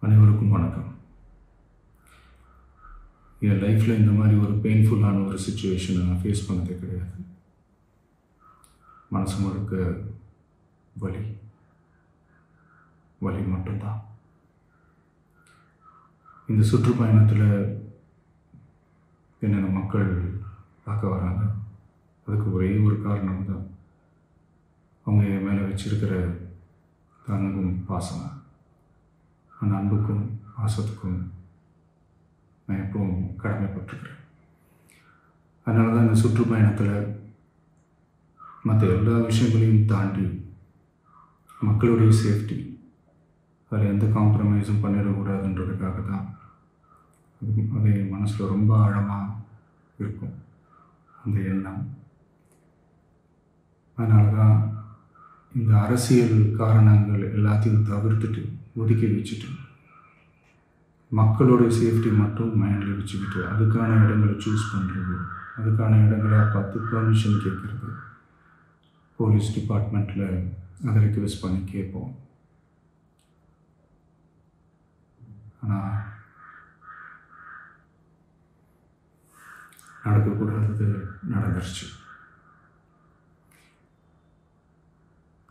அனைவருக்கும் வணக்கம். என் லைஃப்பில் இந்த மாதிரி ஒரு பெயின்ஃபுல்லான ஒரு சுச்சுவேஷனை நான் ஃபேஸ் பண்ணதே கிடையாது. மனசு முழுக்க வலி வலி மட்டும்தான். இந்த சுற்றுப்பயணத்தில் என்னென்ன மக்கள் பார்க்க வராங்க, அதுக்கு ஒரே ஒரு காரணம் தான் அவங்க என் மேலே வச்சிருக்கிற அன்பும் பாசம். அந்த அன்புக்கும் பாசத்துக்கும் நான் எப்பவும் கடமைப்பட்டிருக்கிறேன். அதனால தான் இந்த சுற்றுப்பயணத்தில் மற்ற எல்லா விஷயங்களையும் தாண்டி மக்களுடைய சேஃப்டி, அதில் எந்த காம்ப்ரமைஸும் பண்ணிடக்கூடாதுன்றதுக்காக தான் அது என் மனசில் ரொம்ப ஆழமாக இருக்கும் அந்த எண்ணம். அதனால தான் இந்த அரசியல் காரணங்கள் எல்லாத்தையும் தவிர்த்துட்டு ஒதுக்கி வச்சுட்டு மக்களோட சேஃப்டி மட்டும் மைண்டில் வச்சுக்கிட்டு அதுக்கான இடங்களை சூஸ் பண்ணுறது, அதுக்கான இடங்களை பார்த்து பர்மிஷன் கேட்குறது, போலீஸ் டிபார்ட்மெண்ட்டில் அதை ரிக்வெஸ்ட் பண்ணி கேட்போம். ஆனால் நடக்கக்கூடாதது நடந்துருச்சு.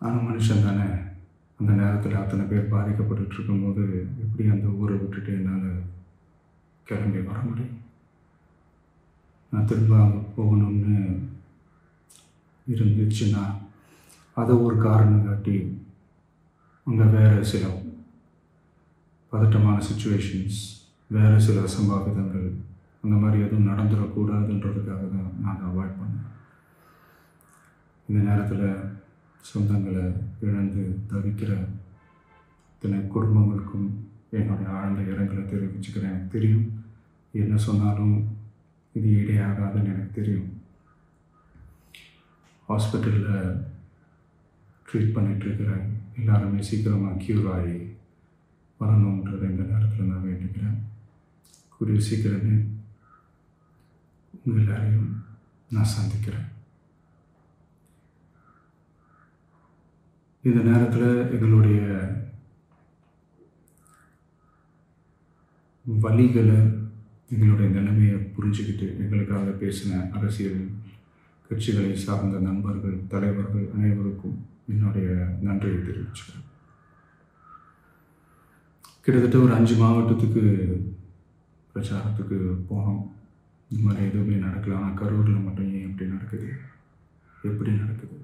ஆனால் மனுஷன் தானே, அந்த நேரத்தில் அத்தனை பேர் பாதிக்கப்பட்டு இருக்கும்போது எப்படி அந்த ஊரை விட்டுட்டு என்னால் கிளம்பி வர முடியும்? நான் திரும்ப அங்கே போகணும்னு இருந்துச்சுன்னா அதை ஒரு காரணம் காட்டி அங்கே வேறு சில பதட்டமான சுச்சுவேஷன்ஸ், வேறு சில அசம்பாவிதங்கள் அந்த மாதிரி எதுவும் நடந்துடக்கூடாதுன்றதுக்காக தான் நான் அவாய்ட் பண்ணேன். இந்த நேரத்தில் சொந்தங்களை இழந்து தவிக்கிற இத்தனை குடும்பங்களுக்கும் என்னுடைய ஆழ்ந்த இரங்கலை தெரிவிச்சுக்கிறேன். எனக்கு தெரியும், என்ன சொன்னாலும் இது ஈடையாகாதுன்னு எனக்கு தெரியும். ஹாஸ்பிட்டலில் ட்ரீட் பண்ணிகிட்ருக்கிற எல்லாருமே சீக்கிரமாக க்யூர் ஆகி வரணுன்றதை இந்த நேரத்தில் நான் வேண்டிக்கிறேன். கூடிய சீக்கிரமே உங்கள் எல்லாரையும் நான் சந்திக்கிறேன். இந்த நேரத்தில் எங்களுடைய வலிகளை, எங்களுடைய நிலைமையை புரிஞ்சுக்கிட்டு எங்களுக்காக பேசின அரசியல் கட்சிகளை சார்ந்த நண்பர்கள், தலைவர்கள் அனைவருக்கும் என்னுடைய நன்றியை தெரிவிச்சுக்கிறேன். கிட்டத்தட்ட ஒரு 5 மாவட்டத்துக்கு பிரச்சாரத்துக்கு போனோம். இந்த மாதிரி எதுவுமே நடக்கல. ஆனால் கரூரில் மட்டும் ஏன் எப்படி நடக்குது, எப்படி நடக்குது?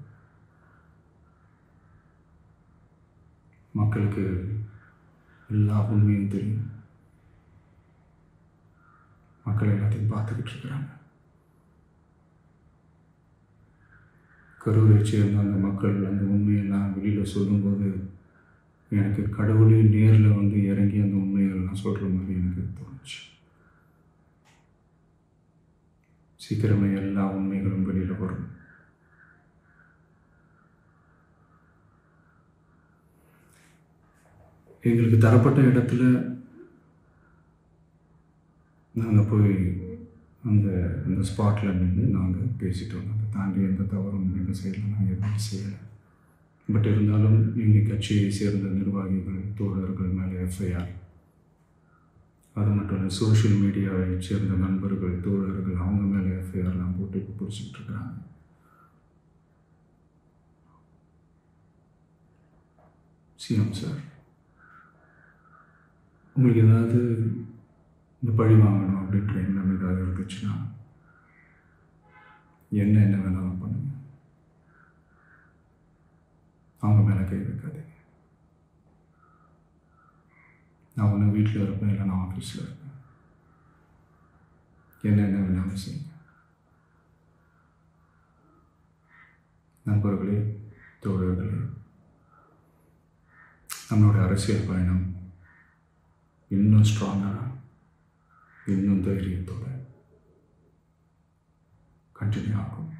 மக்களுக்கு எல்லா உண்மையும் தெரியும். மக்கள் எல்லாத்தையும் பார்த்துக்கிட்டு இருக்கிறாங்க. கரூரை சேர்ந்த அந்த மக்கள் அந்த உண்மையெல்லாம் வெளியில் சொல்லும்போது எனக்கு கடவுளே நேரில் வந்து இறங்கி அந்த உண்மைகள்லாம் சொல்கிற மாதிரி எனக்கு தோணுச்சு. சீக்கிரமே எல்லா உண்மைகளும் வெளியில் வரும். எங்களுக்கு தரப்பட்ட இடத்துல நாங்கள் போய் அந்த ஸ்பாட்டில் நின்று நாங்கள் பேசிட்டு வந்தோம். அதை தாண்டி எந்த தவறும் எங்கள் சைடில் நாங்கள் எதுவும் செய்யலை. பட் இருந்தாலும் எங்கள் கட்சியை சேர்ந்த நிர்வாகிகள், தோழர்கள் மேலே எஃப்ஐஆர், அது மட்டும் இல்லை சோஷியல் மீடியாவை சேர்ந்த நண்பர்கள், தோழர்கள் அவங்க மேலே எஃப்ஐஆர்லாம் போட்டு பிடிச்சிக்கிட்டு இருக்கிறாங்க. சிஎம் சார், உங்களுக்கு ஏதாவது இந்த பழி வாங்கணும் அப்படின்ற எண்ணம் ஏதாவது இருந்துச்சுன்னா என்ன வேணாலும் பண்ணுங்க. அவங்க மேலே கை வைக்காதீங்க. நான் ஒன்று வீட்டில் இருப்பேன், இல்லை நான் ஆஃபீஸில் இருப்பேன். என்ன வேணாலும் செய்யுங்க. நண்பர்களே, தோழர்களே, நம்மளோட அரசியல் பயணம் இன்னும் ஸ்ட்ராங்காக, இன்னும் தைரியத்தோடு கண்டினியூ ஆகும்.